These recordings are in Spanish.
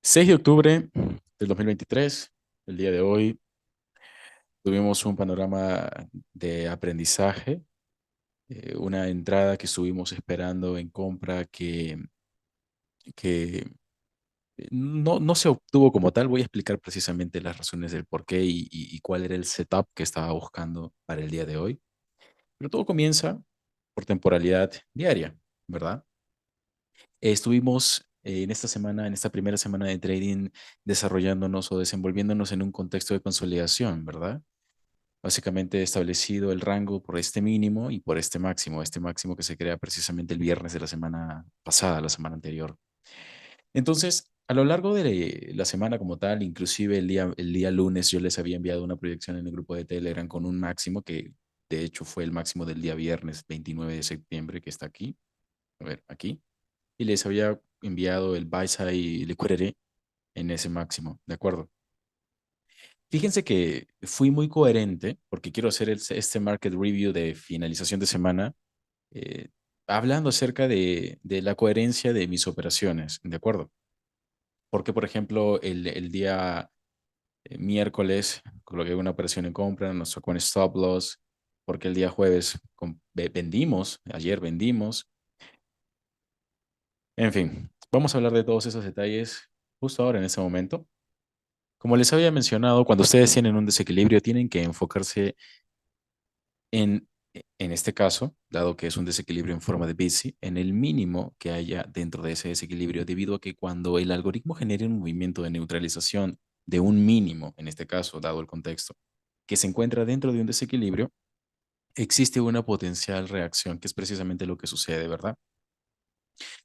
6 de octubre del 2023, el día de hoy, tuvimos un panorama de aprendizaje, una entrada que estuvimos esperando en compra que no se obtuvo como tal. Voy a explicar precisamente las razones del por qué y cuál era el setup que estaba buscando para el día de hoy. Pero todo comienza por temporalidad diaria, ¿verdad? Estuvimos en esta semana, en esta primera semana de trading, desarrollándonos o desenvolviéndonos en un contexto de consolidación, ¿verdad? Básicamente he establecido el rango por este mínimo y por este máximo que se crea precisamente el viernes de la semana pasada, la semana anterior. Entonces, a lo largo de la semana como tal, inclusive el día lunes, yo les había enviado una proyección en el grupo de Telegram con un máximo que de hecho fue el máximo del día viernes 29 de septiembre, que está aquí. A ver, aquí. Y les había enviado el buy side liquidity en ese máximo, ¿de acuerdo? Fíjense que fui muy coherente porque quiero hacer este market review de finalización de semana, eh, hablando acerca de la coherencia de mis operaciones, ¿de acuerdo? Porque, por ejemplo, el día miércoles coloqué una operación en compra, nos sacó en stop loss, porque el día jueves vendimos, ayer vendimos, en fin, vamos a hablar de todos esos detalles justo ahora en este momento. Como les había mencionado, cuando ustedes tienen un desequilibrio, tienen que enfocarse en este caso, dado que es un desequilibrio en forma de bici, en el mínimo que haya dentro de ese desequilibrio, debido a que cuando el algoritmo genere un movimiento de neutralización de un mínimo, en este caso, dado el contexto, que se encuentra dentro de un desequilibrio, existe una potencial reacción, que es precisamente lo que sucede, ¿verdad?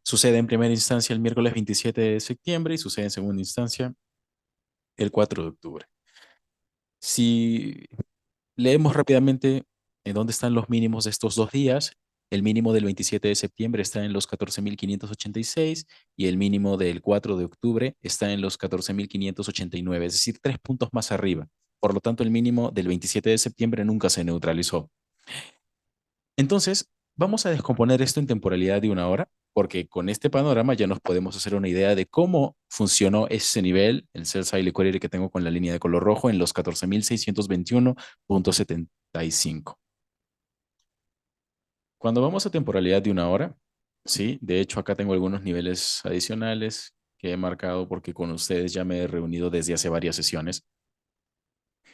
Sucede en primera instancia el miércoles 27 de septiembre y sucede en segunda instancia el 4 de octubre. Si leemos rápidamente en dónde están los mínimos de estos 2 días. El mínimo del 27 de septiembre está en los 14.586 y el mínimo del 4 de octubre está en los 14.589, es decir, 3 puntos más arriba. Por lo tanto, el mínimo del 27 de septiembre nunca se neutralizó. Entonces, vamos a descomponer esto en temporalidad de una hora, porque con este panorama ya nos podemos hacer una idea de cómo funcionó ese nivel, el sell side liquidity que tengo con la línea de color rojo en los 14.621.75. Cuando vamos a temporalidad de una hora, sí, de hecho acá tengo algunos niveles adicionales que he marcado porque con ustedes ya me he reunido desde hace varias sesiones.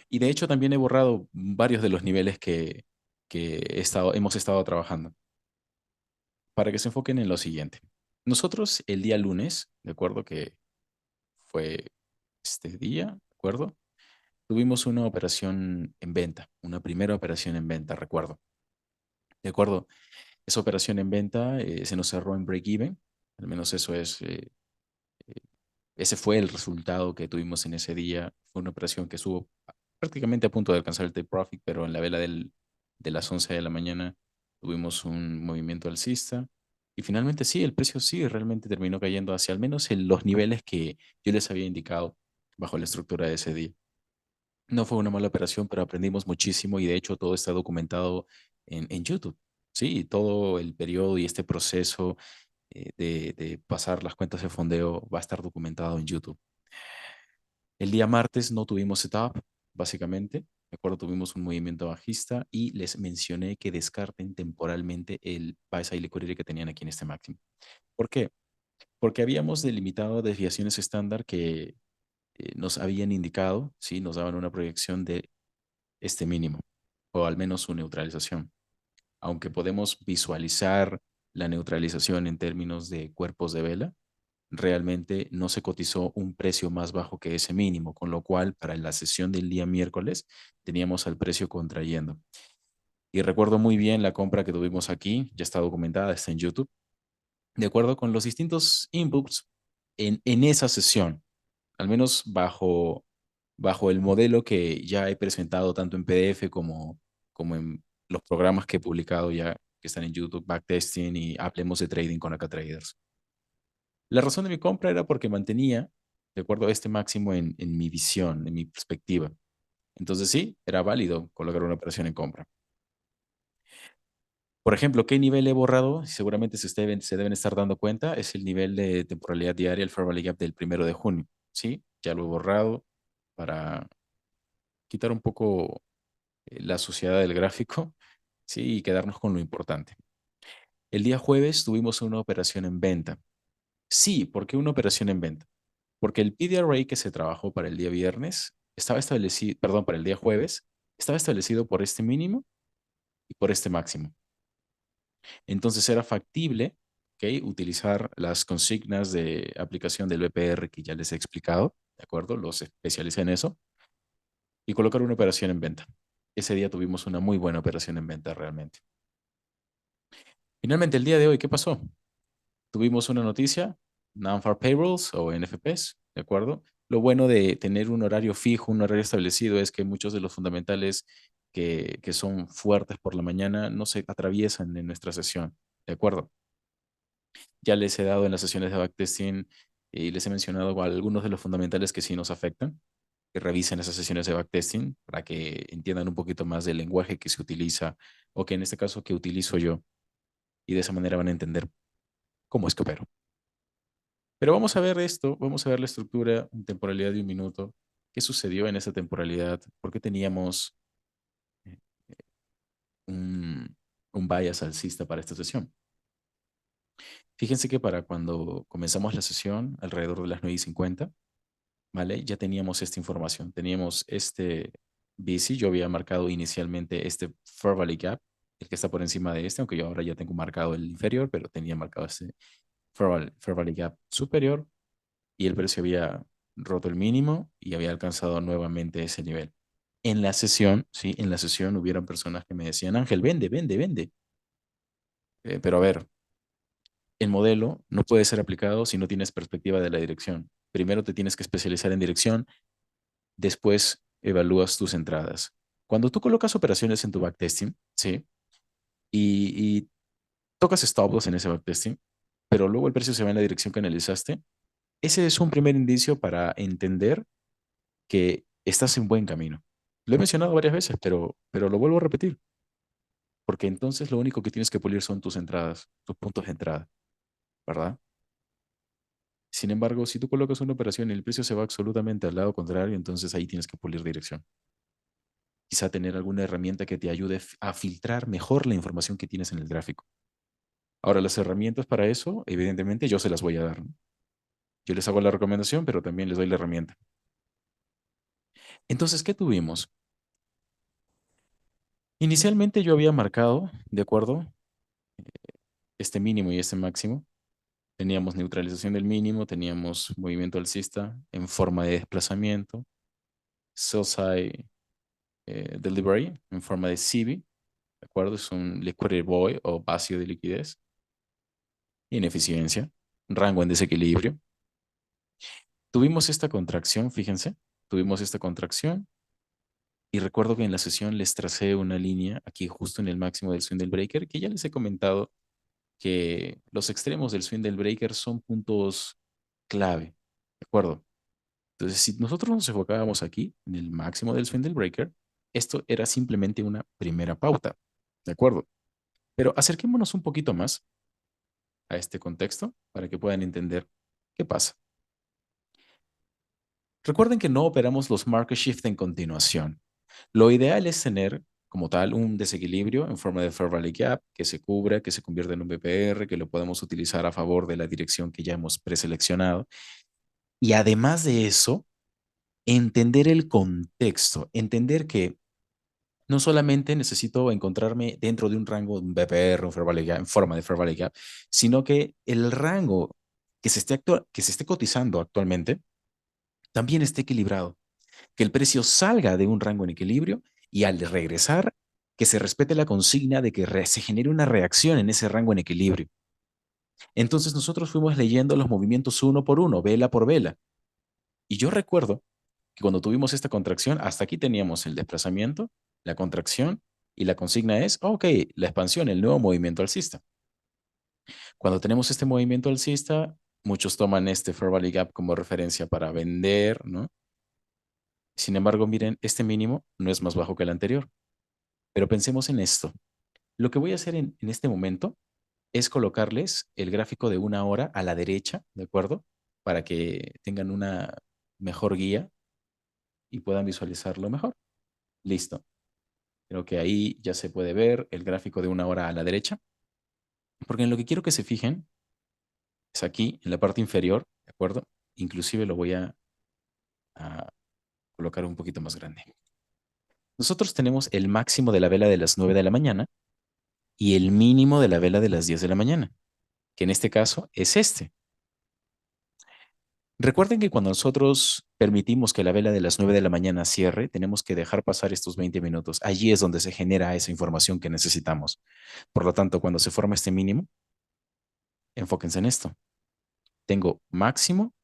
Y de hecho también he borrado varios de los niveles que hemos estado trabajando para que se enfoquen en lo siguiente. Nosotros el día lunes, de acuerdo que fue este día, de acuerdo, tuvimos una operación en venta, una primera operación en venta, recuerdo. De acuerdo, esa operación en venta se nos cerró en break-even, al menos eh, ese fue el resultado que tuvimos en ese día. Fue una operación que estuvo prácticamente a punto de alcanzar el take profit, pero en la vela de las 11 de la mañana tuvimos un movimiento alcista. Y finalmente sí, el precio sí realmente terminó cayendo hacia al menos en los niveles que yo les había indicado bajo la estructura de ese día. No fue una mala operación, pero aprendimos muchísimo y de hecho todo está documentado en YouTube. Sí, todo el periodo y este proceso de pasar las cuentas de fondeo va a estar documentado en YouTube. El día martes no tuvimos setup, básicamente. De acuerdo, tuvimos un movimiento bajista y les mencioné que descarten temporalmente el buy side liquidity que tenían aquí en este máximo. ¿Por qué? Porque habíamos delimitado desviaciones estándar que nos habían indicado, sí, nos daban una proyección de este mínimo, o al menos su neutralización. Aunque podemos visualizar la neutralización en términos de cuerpos de vela, realmente no se cotizó un precio más bajo que ese mínimo, con lo cual para la sesión del día miércoles teníamos al precio contrayendo. Y recuerdo muy bien la compra que tuvimos aquí, ya está documentada, está en YouTube, de acuerdo con los distintos inputs en esa sesión, al menos bajo el modelo que ya he presentado tanto en PDF como en los programas que he publicado ya que están en YouTube, Backtesting y Hablemos de Trading con Acá Traders. La razón de mi compra era porque mantenía, de acuerdo a este máximo en mi visión, en mi perspectiva. Entonces sí, era válido colocar una operación en compra. Por ejemplo, ¿qué nivel he borrado? Seguramente se deben estar dando cuenta, es el nivel de temporalidad diaria, el Fair Value Gap del 1 de junio. ¿sí? Ya lo he borrado para quitar un poco la suciedad del gráfico, ¿sí? Y quedarnos con lo importante. El día jueves tuvimos una operación en venta. Sí, ¿por qué una operación en venta? Porque el PD array que se trabajó para el día viernes estaba establecido, perdón, para el día jueves, estaba establecido por este mínimo y por este máximo. Entonces era factible, ¿ok? Utilizar las consignas de aplicación del BPR que ya les he explicado, ¿de acuerdo? Los especialicé en eso y colocar una operación en venta. Ese día tuvimos una muy buena operación en venta realmente. Finalmente, el día de hoy, ¿qué pasó? Tuvimos una noticia, Non-Farm Payrolls o NFPs, ¿de acuerdo? Lo bueno de tener un horario fijo, un horario establecido, es que muchos de los fundamentales que son fuertes por la mañana no se atraviesan en nuestra sesión, ¿de acuerdo? Ya les he dado en las sesiones de backtesting y les he mencionado algunos de los fundamentales que sí nos afectan, que revisen esas sesiones de backtesting para que entiendan un poquito más del lenguaje que se utiliza o que en este caso que utilizo yo y de esa manera van a entender cómo es que opero. Pero vamos a ver esto, vamos a ver la estructura en temporalidad de un minuto. ¿Qué sucedió en esa temporalidad? ¿Por qué teníamos eh, un, un bias alcista para esta sesión? Fíjense que para cuando comenzamos la sesión, alrededor de las 9:50, ¿vale? Ya teníamos esta información. Teníamos este BC, yo había marcado inicialmente este Fair Valley Gap, el que está por encima de este, aunque yo ahora ya tengo marcado el inferior, pero tenía marcado este Fair Valley Gap superior y el precio había roto el mínimo y había alcanzado nuevamente ese nivel. En la sesión, sí, en la sesión hubieron personas que me decían, Ángel, vende, vende, vende. Pero a ver, el modelo no puede ser aplicado si no tienes perspectiva de la dirección. Primero te tienes que especializar en dirección, después evalúas tus entradas. Cuando tú colocas operaciones en tu backtesting, ¿sí? Y tocas stop loss en ese backtesting, pero luego el precio se va en la dirección que analizaste, ese es un primer indicio para entender que estás en buen camino. Lo he mencionado varias veces, pero lo vuelvo a repetir, porque entonces lo único que tienes que pulir son tus entradas, tus puntos de entrada, ¿verdad? Sin embargo, si tú colocas una operación y el precio se va absolutamente al lado contrario, entonces ahí tienes que pulir dirección. Quizá tener alguna herramienta que te ayude a filtrar mejor la información que tienes en el gráfico. Ahora, las herramientas para eso, evidentemente, yo se las voy a dar, ¿no? Yo les hago la recomendación, pero también les doy la herramienta. Entonces, ¿qué tuvimos? Inicialmente yo había marcado, ¿de acuerdo? Este mínimo y este máximo. Teníamos neutralización del mínimo, teníamos movimiento alcista en forma de desplazamiento, sell side delivery en forma de CB, ¿de acuerdo? Es un liquidity void o vacío de liquidez, ineficiencia, rango en desequilibrio. Tuvimos esta contracción, fíjense, tuvimos esta contracción y recuerdo que en la sesión les tracé una línea aquí justo en el máximo del swing del breaker, que ya les he comentado que los extremos del swing del breaker son puntos clave, ¿de acuerdo? Entonces, si nosotros nos enfocábamos aquí, en el máximo del swing del breaker, esto era simplemente una primera pauta, ¿de acuerdo? Pero acerquémonos un poquito más a este contexto para que puedan entender qué pasa. Recuerden que no operamos los market shift en continuación. Lo ideal es tener como tal un desequilibrio en forma de Fair Valley Gap que se cubra, que se convierta en un BPR, que lo podemos utilizar a favor de la dirección que ya hemos preseleccionado. Y además de eso, entender el contexto, entender que no solamente necesito encontrarme dentro de un rango de un BPR, un Fair Valley Gap, en forma de Fair Valley Gap, sino que el rango que se esté cotizando actualmente también esté equilibrado, que el precio salga de un rango en equilibrio y al regresar, que se respete la consigna de que se genere una reacción en ese rango en equilibrio. Entonces nosotros fuimos leyendo los movimientos uno por uno, vela por vela. Y yo recuerdo que cuando tuvimos esta contracción, hasta aquí teníamos el desplazamiento, la contracción y la consigna es, ok, la expansión, el nuevo movimiento alcista. Cuando tenemos este movimiento alcista, muchos toman este Fair Value Gap como referencia para vender, ¿no? Sin embargo, miren, este mínimo no es más bajo que el anterior. Pero pensemos en esto. Lo que voy a hacer en este momento es colocarles el gráfico de una hora a la derecha, ¿de acuerdo? Para que tengan una mejor guía y puedan visualizarlo mejor. Listo. Creo que ahí ya se puede ver el gráfico de una hora a la derecha, porque en lo que quiero que se fijen es aquí, en la parte inferior, ¿de acuerdo? Inclusive lo voy a colocar un poquito más grande. Nosotros tenemos el máximo de la vela de las 9 de la mañana y el mínimo de la vela de las 10 de la mañana, que en este caso es este. Recuerden que cuando nosotros permitimos que la vela de las 9 de la mañana cierre, tenemos que dejar pasar estos 20 minutos. Allí es donde se genera esa información que necesitamos. Por lo tanto, cuando se forma este mínimo, enfóquense en esto. Tengo máximo,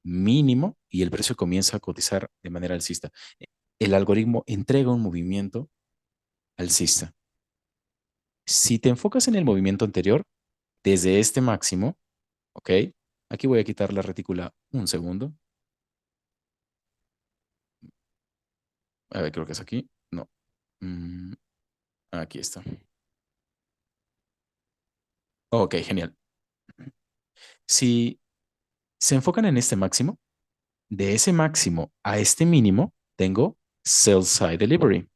mínimo y el precio comienza a cotizar de manera alcista. El algoritmo entrega un movimiento alcista. Si te enfocas en el movimiento anterior, desde este máximo, ¿ok? Aquí voy a quitar la retícula un segundo. A ver, creo que es aquí. No. Mm, aquí está. Ok, genial. Si se enfocan en este máximo, de ese máximo a este mínimo, tengo sell side delivery.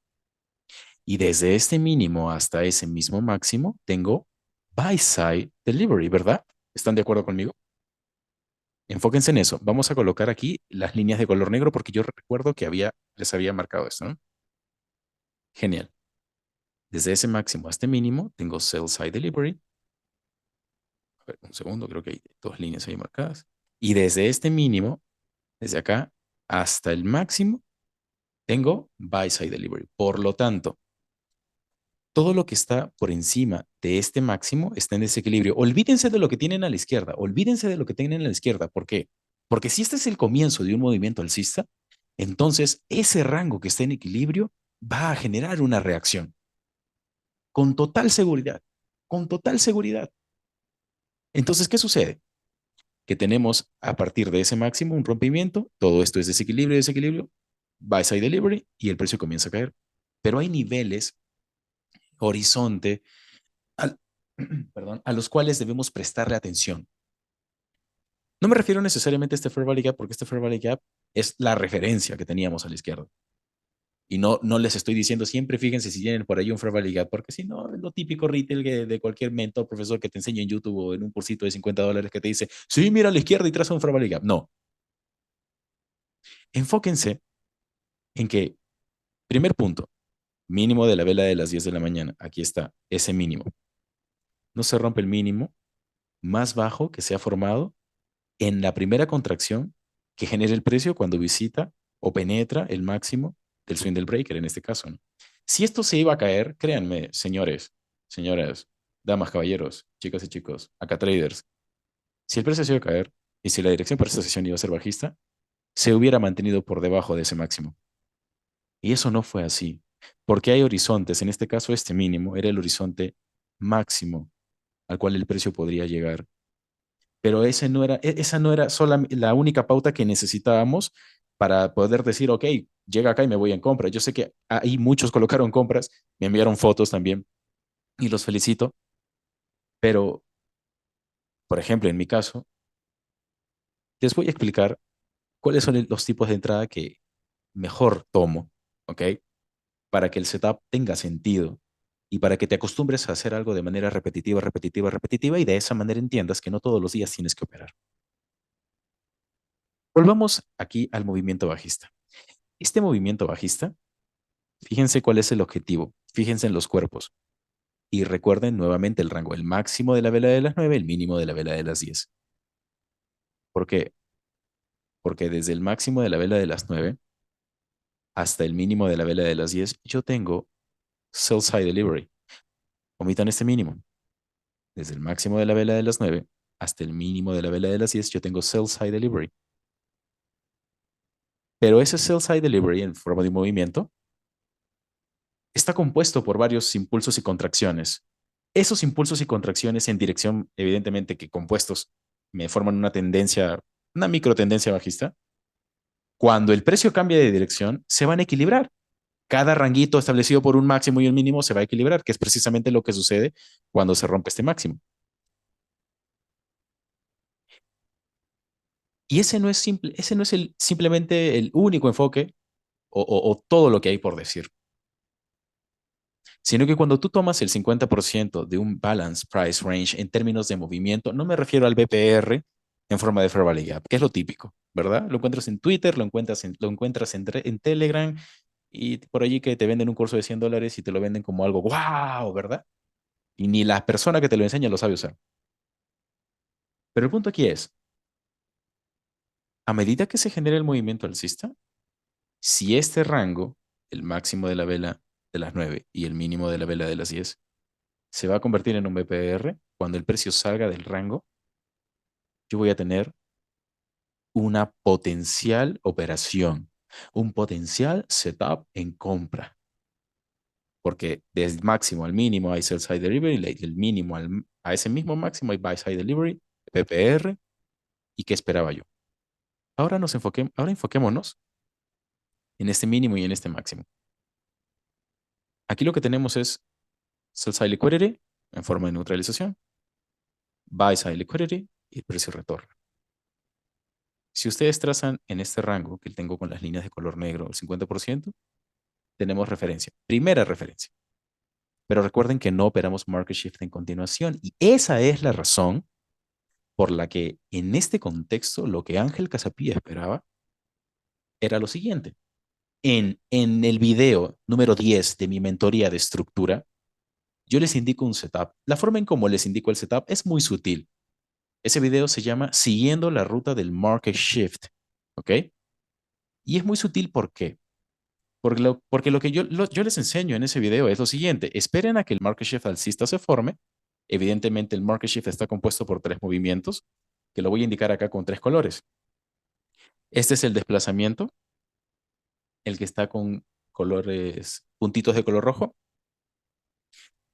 Y desde este mínimo hasta ese mismo máximo, tengo buy side delivery, ¿verdad? ¿Están de acuerdo conmigo? Enfóquense en eso. Vamos a colocar aquí las líneas de color negro porque yo recuerdo que les había marcado esto, ¿no? Genial. Desde ese máximo a este mínimo, tengo sell side delivery. A ver, un segundo, creo que hay dos líneas ahí marcadas. Y desde este mínimo, desde acá hasta el máximo, tengo buy side delivery. Por lo tanto, todo lo que está por encima de este máximo está en desequilibrio. Olvídense de lo que tienen a la izquierda, olvídense de lo que tienen a la izquierda. ¿Por qué? Porque si este es el comienzo de un movimiento alcista, entonces ese rango que está en equilibrio va a generar una reacción con total seguridad, con total seguridad. Entonces, ¿qué sucede? Que tenemos a partir de ese máximo un rompimiento, todo esto es desequilibrio, desequilibrio, buy side delivery y el precio comienza a caer. Pero hay niveles, horizonte, al, perdón, a los cuales debemos prestarle atención. No me refiero necesariamente a este Fair Value Gap porque este Fair Value Gap es la referencia que teníamos a la izquierda. Y no les estoy diciendo siempre, fíjense si tienen por ahí un Fair Value Gap, porque si no, es lo típico retail de cualquier mentor, profesor que te enseña en YouTube o en un cursito de $50 que te dice, sí, mira a la izquierda y traza un Fair Value Gap. No, enfóquense en que, primer punto, mínimo de la vela de las 10 de la mañana. Aquí está, ese mínimo. No se rompe el mínimo más bajo que se ha formado en la primera contracción que genera el precio cuando visita o penetra el máximo del swing breaker, en este caso, ¿no? Si esto se iba a caer, créanme, señores, señoras, damas, caballeros, chicas y chicos, acá traders, si el precio se iba a caer y si la dirección para esta sesión iba a ser bajista, se hubiera mantenido por debajo de ese máximo. Y eso no fue así, porque hay horizontes, en este caso este mínimo era el horizonte máximo al cual el precio podría llegar. Pero esa no era sola, la única pauta que necesitábamos para poder decir, ok, llega acá y me voy en compra. Yo sé que ahí muchos colocaron compras, me enviaron fotos también y los felicito, pero, por ejemplo, en mi caso, les voy a explicar cuáles son los tipos de entrada que mejor tomo, ¿ok? Para que el setup tenga sentido y para que te acostumbres a hacer algo de manera repetitiva, repetitiva, repetitiva y de esa manera entiendas que no todos los días tienes que operar. Volvamos aquí al movimiento bajista. Este movimiento bajista, fíjense cuál es el objetivo, fíjense en los cuerpos y recuerden nuevamente el rango, el máximo de la vela de las 9, el mínimo de la vela de las 10. ¿Por qué? Porque desde el máximo de la vela de las 9 hasta el mínimo de la vela de las 10, yo tengo sell side delivery. Omitan este mínimo. Desde el máximo de la vela de las 9 hasta el mínimo de la vela de las 10, yo tengo sell side delivery. Pero ese sell side delivery en forma de movimiento está compuesto por varios impulsos y contracciones. Esos impulsos y contracciones en dirección, evidentemente que compuestos, me forman una tendencia, una micro tendencia bajista. Cuando el precio cambia de dirección, se van a equilibrar. Cada ranguito establecido por un máximo y un mínimo se va a equilibrar, que es precisamente lo que sucede cuando se rompe este máximo. Y ese no es simplemente el único enfoque o todo lo que hay por decir, sino que cuando tú tomas el 50% de un balance price range en términos de movimiento, no me refiero al BPR en forma de Fair Value Gap, que es lo típico, ¿verdad? Lo encuentras en Twitter, lo encuentras en Telegram y por allí que te venden un curso de $100 y te lo venden como algo wow, ¿verdad? Y ni la persona que te lo enseña lo sabe usar. Pero el punto aquí es, a medida que se genera el movimiento alcista, si este rango, el máximo de la vela de las 9 y el mínimo de la vela de las 10, se va a convertir en un BPR, cuando el precio salga del rango, yo voy a tener una potencial operación, un potencial setup en compra, porque desde máximo al mínimo hay sell side delivery, del mínimo a ese mismo máximo hay buy side delivery, BPR, ¿y qué esperaba yo? Ahora enfoquémonos en este mínimo y en este máximo. Aquí lo que tenemos es sell side liquidity en forma de neutralización, buy side liquidity y el precio retorna. Si ustedes trazan en este rango que tengo con las líneas de color negro, el 50%, tenemos referencia, primera referencia. Pero recuerden que no operamos market shift en continuación y esa es la razón por la que en este contexto lo que Ángel Casapía esperaba era lo siguiente. En el video número 10 de mi mentoría de estructura, yo les indico un setup. La forma en cómo les indico el setup es muy sutil. Ese video se llama Siguiendo la ruta del market shift. ¿Ok? Y es muy sutil, ¿por qué? Porque lo que yo les enseño en ese video es lo siguiente. Esperen a que el market shift alcista se forme. Evidentemente, el market shift está compuesto por tres movimientos, que lo voy a indicar acá con tres colores. Este es el desplazamiento, el que está con colores, puntitos de color rojo.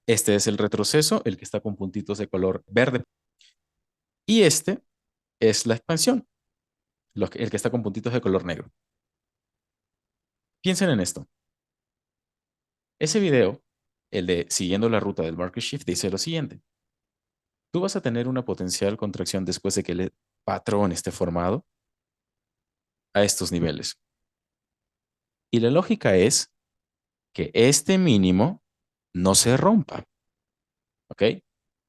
Este es el retroceso, el que está con puntitos de color verde. Y este es la expansión, el que está con puntitos de color negro. Piensen en esto. Ese video, el de siguiendo la ruta del market shift, dice lo siguiente. Tú vas a tener una potencial contracción después de que el patrón esté formado a estos niveles. Y la lógica es que este mínimo no se rompa, ¿ok?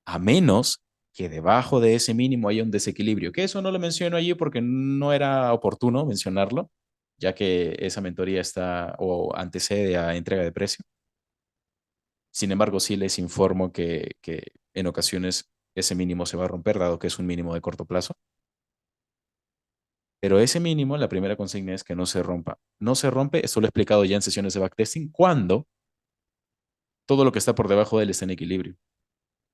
A menos que debajo de ese mínimo haya un desequilibrio, que eso no lo menciono allí porque no era oportuno mencionarlo, ya que esa mentoría está o antecede a entrega de precio. Sin embargo, sí les informo que en ocasiones ese mínimo se va a romper, dado que es un mínimo de corto plazo. Pero ese mínimo, la primera consigna es que no se rompa. No se rompe, esto lo he explicado ya en sesiones de backtesting, cuando todo lo que está por debajo de él está en equilibrio.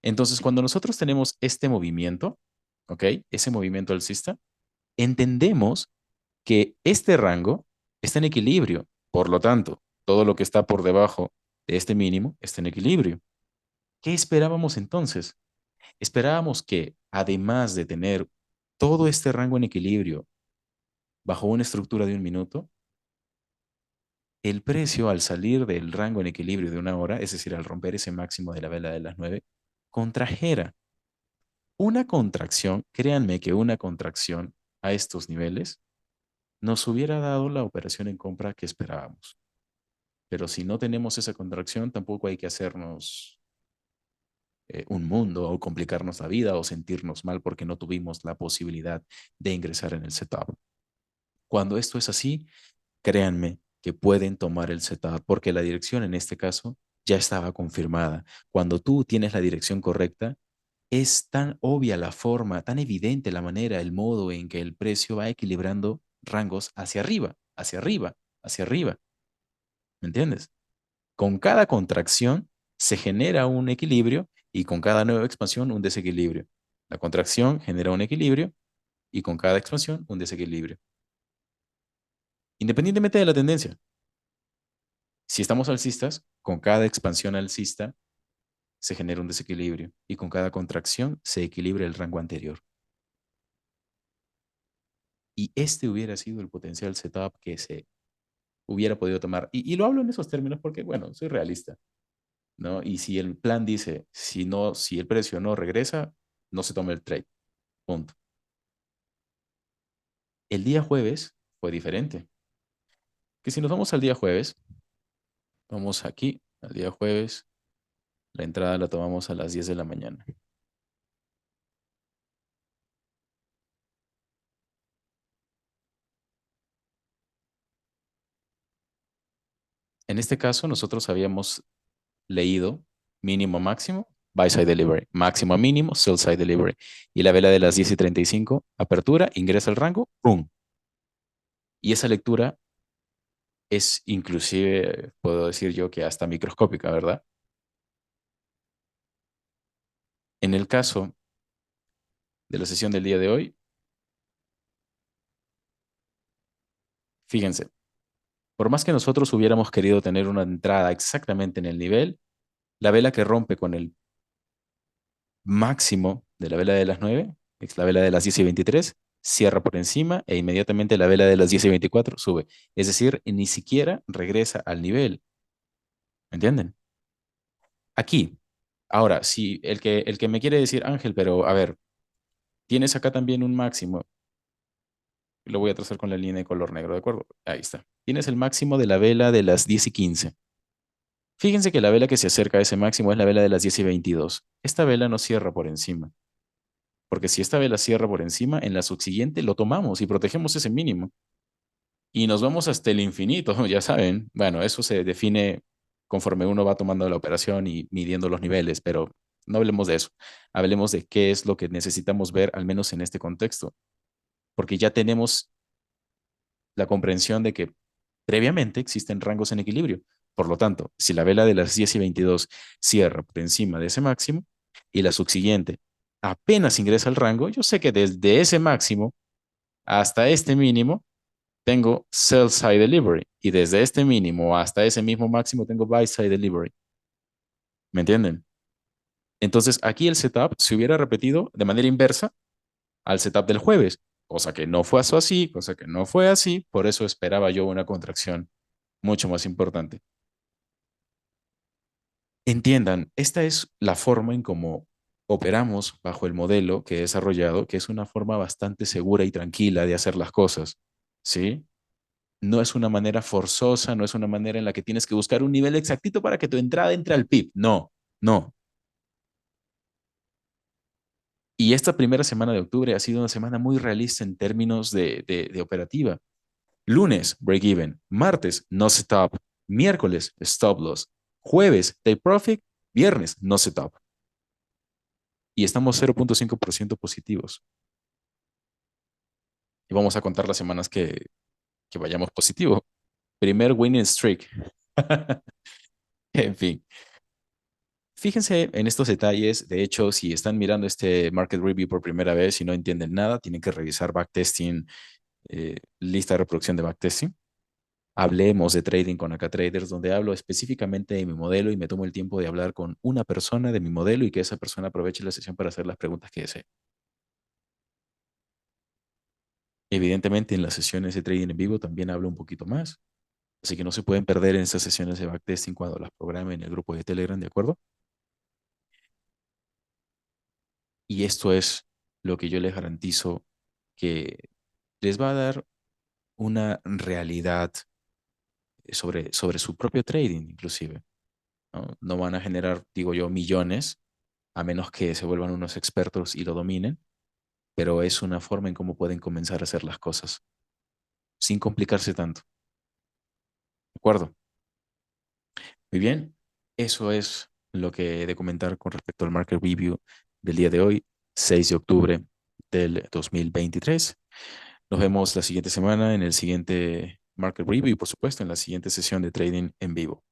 Entonces, cuando nosotros tenemos este movimiento, ¿ok? Ese movimiento alcista, entendemos que este rango está en equilibrio. Por lo tanto, todo lo que está por debajo de este mínimo está en equilibrio. ¿Qué esperábamos entonces? Esperábamos que, además de tener todo este rango en equilibrio bajo una estructura de un minuto, el precio al salir del rango en equilibrio de una hora, es decir, al romper ese máximo de la vela de las 9, contrajera. Una contracción, créanme que una contracción a estos niveles nos hubiera dado la operación en compra que esperábamos. Pero si no tenemos esa contracción, tampoco hay que hacernos un mundo o complicarnos la vida o sentirnos mal porque no tuvimos la posibilidad de ingresar en el setup. Cuando esto es así, créanme que pueden tomar el setup porque la dirección en este caso ya estaba confirmada. Cuando tú tienes la dirección correcta, es tan obvia la forma, tan evidente la manera, el modo en que el precio va equilibrando rangos hacia arriba, hacia arriba, hacia arriba. ¿Me entiendes? Con cada contracción se genera un equilibrio y con cada nueva expansión un desequilibrio. La contracción genera un equilibrio y con cada expansión un desequilibrio. Independientemente de la tendencia. Si estamos alcistas, con cada expansión alcista se genera un desequilibrio y con cada contracción se equilibra el rango anterior. Y este hubiera sido el potencial setup que se hubiera podido tomar. Y lo hablo en esos términos porque, bueno, soy realista, ¿no? Y si el plan dice, si el precio no regresa, no se toma el trade. Punto. El día jueves fue diferente. Que si nos vamos al día jueves, vamos aquí, al día jueves, la entrada la tomamos a las 10 de la mañana. En este caso, nosotros habíamos leído mínimo máximo, buy side delivery, máximo mínimo, sell side delivery. Y la vela de las 10:35, apertura, ingresa al rango, ¡pum! Y esa lectura es inclusive, puedo decir yo, que hasta microscópica, ¿verdad? En el caso de la sesión del día de hoy, fíjense, por más que nosotros hubiéramos querido tener una entrada exactamente en el nivel, la vela que rompe con el máximo de la vela de las 9, es la vela de las 10:23, cierra por encima e inmediatamente la vela de las 10:24 sube. Es decir, ni siquiera regresa al nivel. ¿Me entienden? Aquí. Ahora, si el que me quiere decir, Ángel, pero a ver, tienes acá también un máximo, lo voy a trazar con la línea de color negro, ¿de acuerdo? Ahí está. Tienes el máximo de la vela de las 10:15. Fíjense que la vela que se acerca a ese máximo es la vela de las 10:22. Esta vela no cierra por encima, porque si esta vela cierra por encima, en la subsiguiente lo tomamos y protegemos ese mínimo. Y nos vamos hasta el infinito, ya saben. Bueno, eso se define conforme uno va tomando la operación y midiendo los niveles, pero no hablemos de eso. Hablemos de qué es lo que necesitamos ver, al menos en este contexto, porque ya tenemos la comprensión de que previamente existen rangos en equilibrio. Por lo tanto, si la vela de las 10:22 cierra por encima de ese máximo y la subsiguiente apenas ingresa al rango, yo sé que desde ese máximo hasta este mínimo tengo sell side delivery y desde este mínimo hasta ese mismo máximo tengo buy side delivery. ¿Me entienden? Entonces aquí el setup se hubiera repetido de manera inversa al setup del jueves, cosa que no fue así, cosa que no fue así, por eso esperaba yo una contracción mucho más importante. Entiendan, esta es la forma en cómo operamos bajo el modelo que he desarrollado, que es una forma bastante segura y tranquila de hacer las cosas, ¿sí? No es una manera forzosa, no es una manera en la que tienes que buscar un nivel exactito para que tu entrada entre al PIB. No, no. Y esta primera semana de octubre ha sido una semana muy realista en términos de operativa. Lunes, break even. Martes, no setup. Miércoles, stop loss. Jueves, take profit. Viernes, no setup. Y estamos 0.5% positivos. Y vamos a contar las semanas que vayamos positivo. Primer winning streak. En fin. Fíjense en estos detalles. De hecho, si están mirando este market review por primera vez y no entienden nada, tienen que revisar backtesting, lista de reproducción de backtesting. Hablemos de trading con Acá Traders, donde hablo específicamente de mi modelo y me tomo el tiempo de hablar con una persona de mi modelo y que esa persona aproveche la sesión para hacer las preguntas que desee. Evidentemente, en las sesiones de trading en vivo también hablo un poquito más, así que no se pueden perder en esas sesiones de backtesting cuando las programe en el grupo de Telegram, ¿de acuerdo? Y esto es lo que yo les garantizo que les va a dar una realidad sobre su propio trading, inclusive, ¿no? No van a generar, digo yo, millones, a menos que se vuelvan unos expertos y lo dominen, pero es una forma en cómo pueden comenzar a hacer las cosas, sin complicarse tanto, ¿de acuerdo? Muy bien, eso es lo que he de comentar con respecto al market review del día de hoy, 6 de octubre del 2023. Nos vemos la siguiente semana en el siguiente market review y por supuesto en la siguiente sesión de trading en vivo.